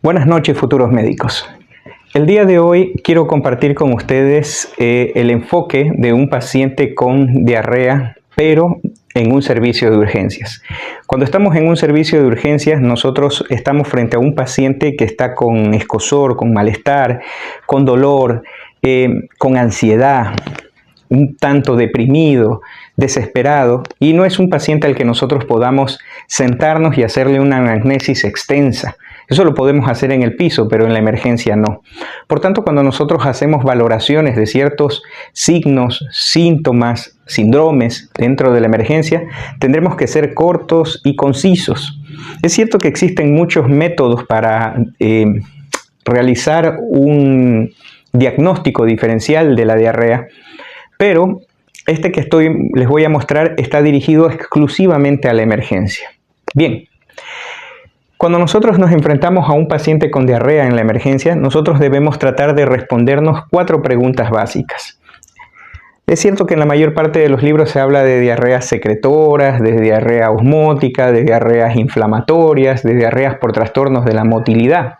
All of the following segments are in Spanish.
Buenas noches, futuros médicos. El día de hoy quiero compartir con ustedes el enfoque de un paciente con diarrea, pero en un servicio de urgencias. Cuando estamos en un servicio de urgencias, nosotros estamos frente a un paciente que está con escozor, con malestar, con dolor, con ansiedad, un tanto deprimido, desesperado, y no es un paciente al que nosotros podamos sentarnos y hacerle una anamnesis extensa. Eso lo podemos hacer en el piso, pero en la emergencia no. Por tanto, cuando nosotros hacemos valoraciones de ciertos signos, síntomas, síndromes dentro de la emergencia, tendremos que ser cortos y concisos. Es cierto que existen muchos métodos para realizar un diagnóstico diferencial de la diarrea, pero este que les voy a mostrar está dirigido exclusivamente a la emergencia. Bien. Cuando nosotros nos enfrentamos a un paciente con diarrea en la emergencia, nosotros debemos tratar de respondernos 4 preguntas básicas. Es cierto que en la mayor parte de los libros se habla de diarreas secretoras, de diarrea osmótica, de diarreas inflamatorias, de diarreas por trastornos de la motilidad.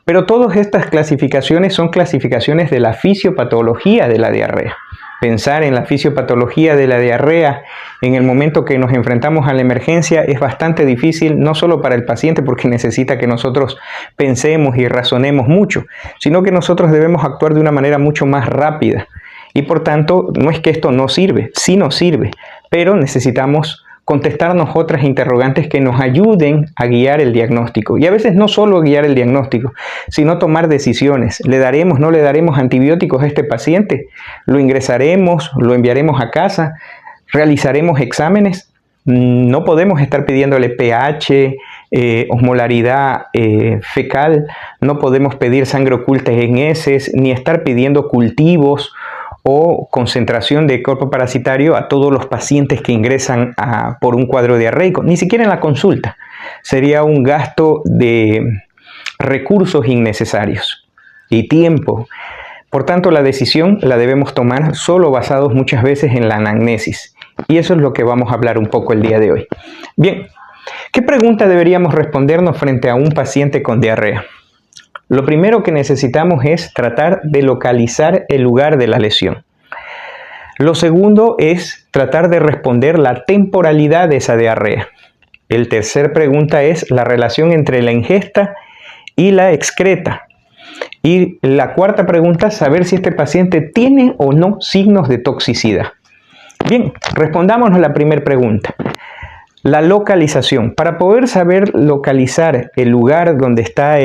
Pero todas estas clasificaciones son clasificaciones de la fisiopatología de la diarrea. Pensar en la fisiopatología de la diarrea en el momento que nos enfrentamos a la emergencia es bastante difícil, no solo para el paciente porque necesita que nosotros pensemos y razonemos mucho, sino que nosotros debemos actuar de una manera mucho más rápida. Y por tanto, no es que esto no sirve, sí nos sirve, pero necesitamos contestarnos otras interrogantes que nos ayuden a guiar el diagnóstico. Y a veces no solo guiar el diagnóstico, sino tomar decisiones. ¿Le daremos, no le daremos antibióticos a este paciente? ¿Lo ingresaremos? ¿Lo enviaremos a casa? ¿Realizaremos exámenes? No podemos estar pidiéndole pH, osmolaridad fecal, no podemos pedir sangre oculta en heces, ni estar pidiendo cultivos o concentración de cuerpo parasitario a todos los pacientes que ingresan por un cuadro diarreico, ni siquiera en la consulta. Sería un gasto de recursos innecesarios y tiempo. Por tanto, la decisión la debemos tomar solo basados muchas veces en la anamnesis. Y eso es lo que vamos a hablar un poco el día de hoy. Bien, ¿qué pregunta deberíamos respondernos frente a un paciente con diarrea? Lo primero que necesitamos es tratar de localizar el lugar de la lesión. Lo segundo es tratar de responder la temporalidad de esa diarrea. La tercera pregunta es la relación entre la ingesta y la excreta. Y la cuarta pregunta es saber si este paciente tiene o no signos de toxicidad. Bien, respondámonos la primera pregunta. La localización. Para poder saber localizar el lugar donde está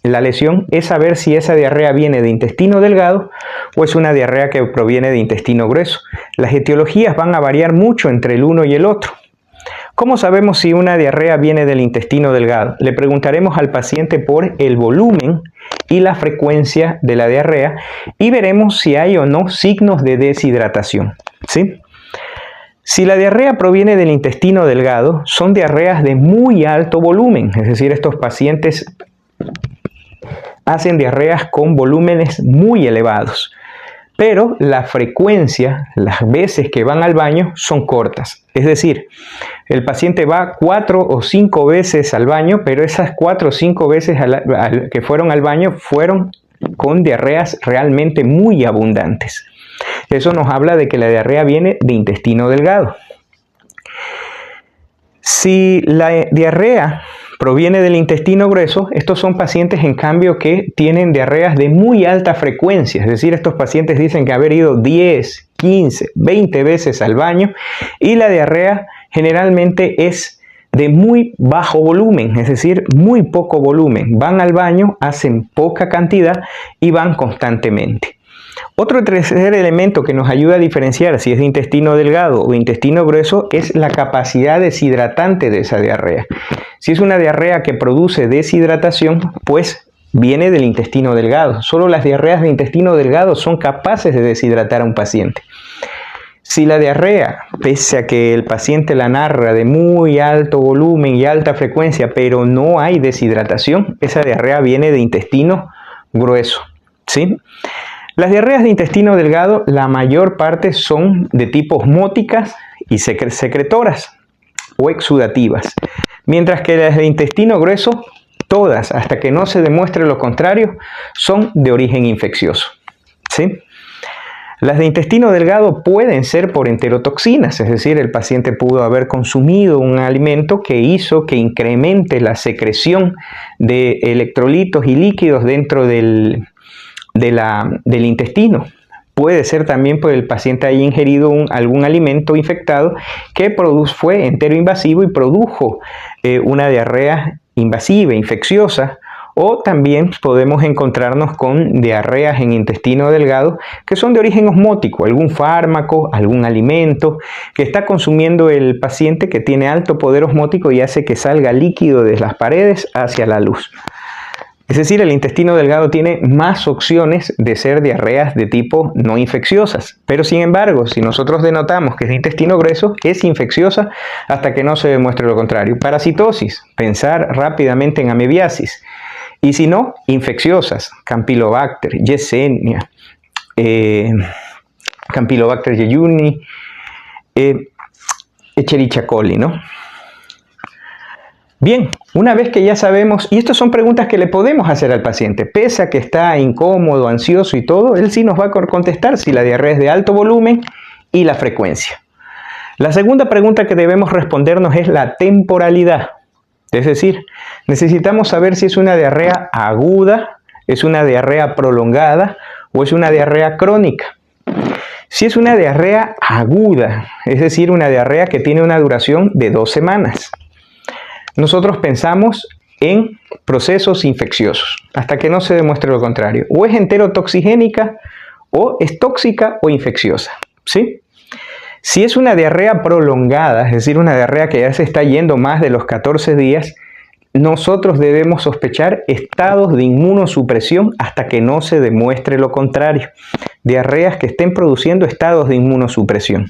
la lesión es saber si esa diarrea viene de intestino delgado o es una diarrea que proviene de intestino grueso. Las etiologías van a variar mucho entre el uno y el otro. ¿Cómo sabemos si una diarrea viene del intestino delgado? Le preguntaremos al paciente por el volumen y la frecuencia de la diarrea y veremos si hay o no signos de deshidratación, ¿sí? Si la diarrea proviene del intestino delgado, son diarreas de muy alto volumen, es decir, estos pacientes hacen diarreas con volúmenes muy elevados, pero la frecuencia, las veces que van al baño son cortas. Es decir, el paciente va 4 o 5 veces al baño, pero esas 4 o 5 veces que fueron al baño fueron con diarreas realmente muy abundantes. Eso nos habla de que la diarrea viene de intestino delgado. Si la diarrea proviene del intestino grueso, estos son pacientes en cambio que tienen diarreas de muy alta frecuencia, es decir, estos pacientes dicen que haber ido 10, 15, 20 veces al baño y la diarrea generalmente es de muy bajo volumen, es decir, muy poco volumen. Van al baño, hacen poca cantidad y van constantemente. Otro tercer elemento que nos ayuda a diferenciar si es de intestino delgado o intestino grueso es la capacidad deshidratante de esa diarrea. Si es una diarrea que produce deshidratación, pues viene del intestino delgado. Solo las diarreas de intestino delgado son capaces de deshidratar a un paciente. Si la diarrea, pese a que el paciente la narra de muy alto volumen y alta frecuencia, pero no hay deshidratación, esa diarrea viene de intestino grueso, ¿sí? Las diarreas de intestino delgado, la mayor parte son de tipo osmóticas y secretoras o exudativas, mientras que las de intestino grueso todas, hasta que no se demuestre lo contrario, son de origen infeccioso, ¿sí? Las de intestino delgado pueden ser por enterotoxinas, es decir, el paciente pudo haber consumido un alimento que hizo que incremente la secreción de electrolitos y líquidos dentro del intestino. Puede ser también porque el paciente haya ingerido algún alimento infectado que fue enteroinvasivo y produjo una diarrea invasiva, infecciosa. O también podemos encontrarnos con diarreas en intestino delgado que son de origen osmótico, algún fármaco, algún alimento que está consumiendo el paciente que tiene alto poder osmótico y hace que salga líquido de las paredes hacia la luz. Es decir, el intestino delgado tiene más opciones de ser diarreas de tipo no infecciosas. Pero sin embargo, si nosotros denotamos que es de intestino grueso, es infecciosa hasta que no se demuestre lo contrario. Parasitosis, pensar rápidamente en amebiasis. Y si no, infecciosas, Campylobacter, Yersinia, Campylobacter jejuni, Escherichia coli, ¿no? Bien, una vez que ya sabemos, y estas son preguntas que le podemos hacer al paciente, pese a que está incómodo, ansioso y todo, él sí nos va a contestar si la diarrea es de alto volumen y la frecuencia. La segunda pregunta que debemos respondernos es la temporalidad. Es decir, necesitamos saber si es una diarrea aguda, es una diarrea prolongada o es una diarrea crónica. Si es una diarrea aguda, es decir, una diarrea que tiene una duración de 2 semanas, nosotros pensamos en procesos infecciosos, hasta que no se demuestre lo contrario. O es enterotoxigénica, o es tóxica o infecciosa, ¿sí? Si es una diarrea prolongada, es decir, una diarrea que ya se está yendo más de los 14 días, nosotros debemos sospechar estados de inmunosupresión hasta que no se demuestre lo contrario. Diarreas que estén produciendo estados de inmunosupresión.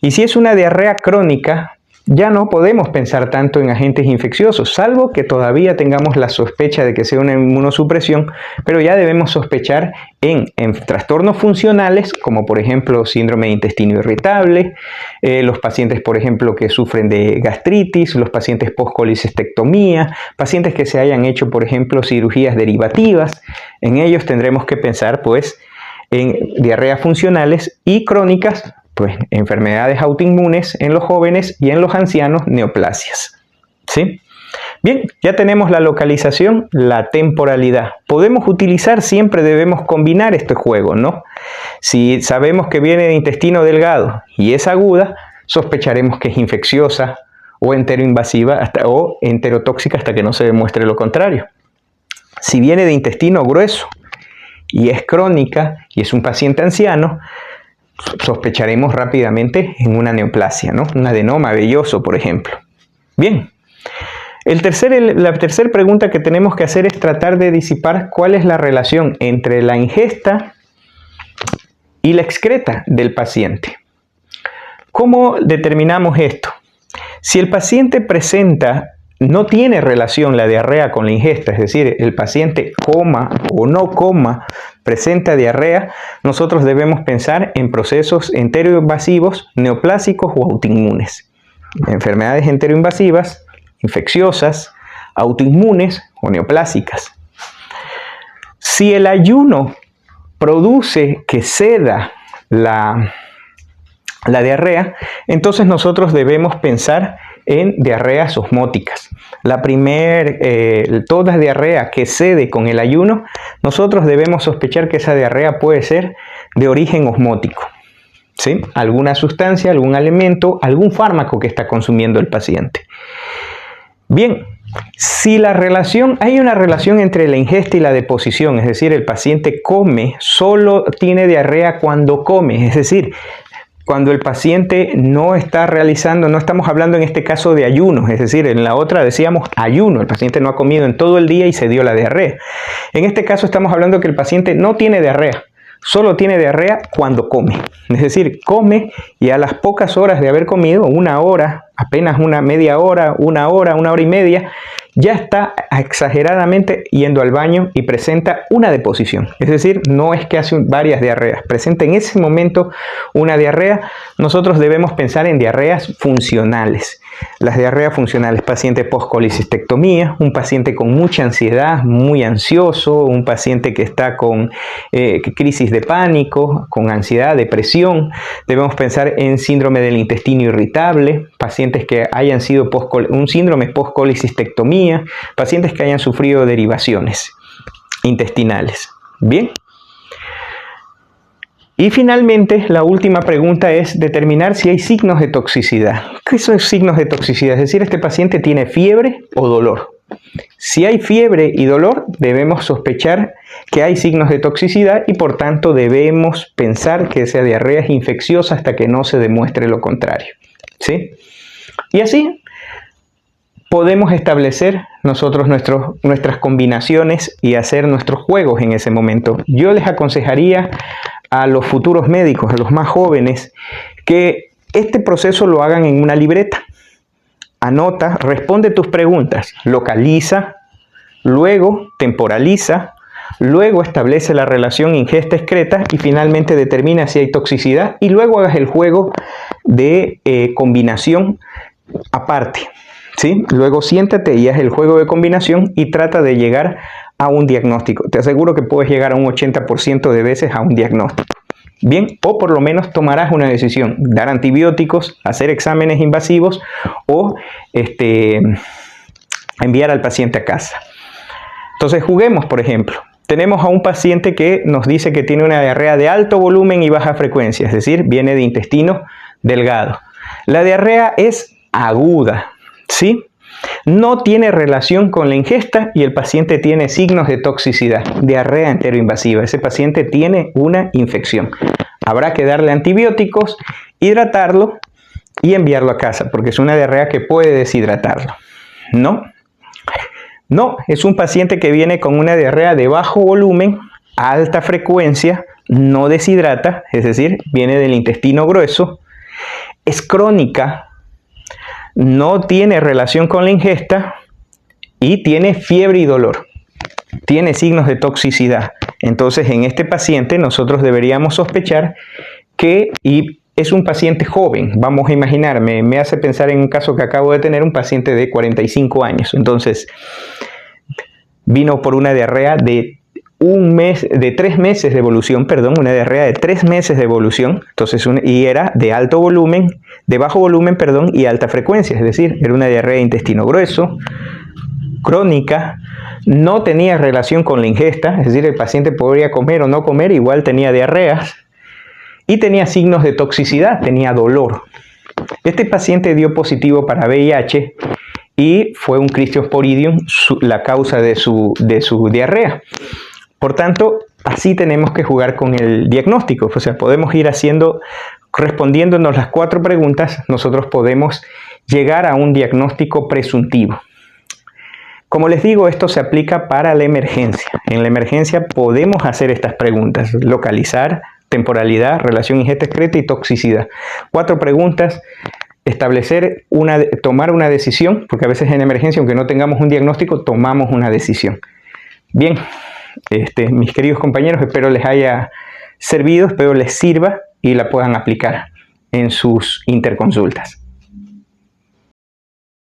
Y si es una diarrea crónica, ya no podemos pensar tanto en agentes infecciosos, salvo que todavía tengamos la sospecha de que sea una inmunosupresión, pero ya debemos sospechar en trastornos funcionales, como por ejemplo síndrome de intestino irritable, los pacientes por ejemplo que sufren de gastritis, los pacientes post-colicistectomía, pacientes que se hayan hecho por ejemplo cirugías derivativas. En ellos tendremos que pensar pues en diarreas funcionales y crónicas, pues enfermedades autoinmunes en los jóvenes y en los ancianos, neoplasias. ¿Sí? Bien, ya tenemos la localización, la temporalidad. Podemos utilizar, siempre debemos combinar este juego, ¿no? Si sabemos que viene de intestino delgado y es aguda, sospecharemos que es infecciosa o enteroinvasiva o enterotóxica hasta que no se demuestre lo contrario. Si viene de intestino grueso y es crónica y es un paciente anciano, sospecharemos rápidamente en una neoplasia, ¿no? Un adenoma velloso, por ejemplo. Bien, la tercera pregunta que tenemos que hacer es tratar de disipar cuál es la relación entre la ingesta y la excreta del paciente. ¿Cómo determinamos esto? Si el paciente no tiene relación la diarrea con la ingesta, es decir, el paciente coma o no coma, presenta diarrea, nosotros debemos pensar en procesos enteroinvasivos, neoplásicos o autoinmunes. Enfermedades enteroinvasivas, infecciosas, autoinmunes o neoplásicas. Si el ayuno produce que ceda la diarrea, entonces nosotros debemos pensar en diarreas osmóticas. Toda diarrea que cede con el ayuno, nosotros debemos sospechar que esa diarrea puede ser de origen osmótico. ¿Sí? Alguna sustancia, algún alimento, algún fármaco que está consumiendo el paciente. Bien, si hay una relación entre la ingesta y la deposición, es decir, el paciente come, solo tiene diarrea cuando come, es decir, cuando el paciente no está realizando, no estamos hablando en este caso de ayuno, es decir, en la otra decíamos ayuno, el paciente no ha comido en todo el día y se dio la diarrea. En este caso estamos hablando que el paciente no tiene diarrea, solo tiene diarrea cuando come. Es decir, come y a las pocas horas de haber comido, 1 hora, apenas una media hora, 1 hora, 1 hora y media, ya está exageradamente yendo al baño y presenta una deposición. Es decir, no es que hace varias diarreas, presenta en ese momento una diarrea. Nosotros debemos pensar en diarreas funcionales. Las diarreas funcionales, paciente post-colicistectomía, un paciente con mucha ansiedad, muy ansioso, un paciente que está con crisis de pánico, con ansiedad, depresión. Debemos pensar en síndrome del intestino irritable, pacientes que hayan sido un síndrome post-colicistectomía, pacientes que hayan sufrido derivaciones intestinales. Bien. Y finalmente, la última pregunta es determinar si hay signos de toxicidad. ¿Qué son signos de toxicidad? Es decir, este paciente tiene fiebre o dolor. Si hay fiebre y dolor, debemos sospechar que hay signos de toxicidad y por tanto debemos pensar que esa diarrea es infecciosa hasta que no se demuestre lo contrario. ¿Sí? Y así podemos establecer nosotros nuestras combinaciones y hacer nuestros juegos en ese momento. Yo les aconsejaría a los futuros médicos, a los más jóvenes, que este proceso lo hagan en una libreta. Anota, responde tus preguntas, localiza, luego temporaliza, luego establece la relación ingesta-excreta y finalmente determina si hay toxicidad y luego hagas el juego de combinación aparte. ¿Sí? Luego siéntate y haz el juego de combinación y trata de llegar a un diagnóstico. Te aseguro que puedes llegar a un 80% de veces a un diagnóstico. Bien, o por lo menos tomarás una decisión, dar antibióticos, hacer exámenes invasivos o enviar al paciente a casa. Entonces juguemos, por ejemplo. Tenemos a un paciente que nos dice que tiene una diarrea de alto volumen y baja frecuencia, es decir, viene de intestino delgado. La diarrea es aguda, ¿sí? No tiene relación con la ingesta y el paciente tiene signos de toxicidad, diarrea enteroinvasiva. Ese paciente tiene una infección. Habrá que darle antibióticos, hidratarlo y enviarlo a casa, porque es una diarrea que puede deshidratarlo. No, es un paciente que viene con una diarrea de bajo volumen, alta frecuencia, no deshidrata, es decir, viene del intestino grueso, es crónica, no tiene relación con la ingesta y tiene fiebre y dolor. Tiene signos de toxicidad. Entonces, en este paciente nosotros deberíamos sospechar que es un paciente joven. Vamos a imaginar, me hace pensar en un caso que acabo de tener, un paciente de 45 años. Entonces, vino por una diarrea de 3 meses de evolución, una diarrea de 3 meses de evolución, entonces y era de alto volumen, de bajo volumen, y alta frecuencia, es decir, era una diarrea de intestino grueso, crónica, no tenía relación con la ingesta, es decir, el paciente podría comer o no comer, igual tenía diarreas, y tenía signos de toxicidad, tenía dolor. Este paciente dio positivo para VIH y fue un Cryptosporidium la causa de su diarrea. Por tanto, así tenemos que jugar con el diagnóstico. O sea, podemos ir respondiéndonos las 4 preguntas, nosotros podemos llegar a un diagnóstico presuntivo. Como les digo, esto se aplica para la emergencia. En la emergencia podemos hacer estas preguntas: localizar, temporalidad, relación ingesta-excreta y toxicidad. 4 preguntas. Tomar una decisión, porque a veces en emergencia, aunque no tengamos un diagnóstico, tomamos una decisión. Bien. Mis queridos compañeros, espero les haya servido, espero les sirva y la puedan aplicar en sus interconsultas.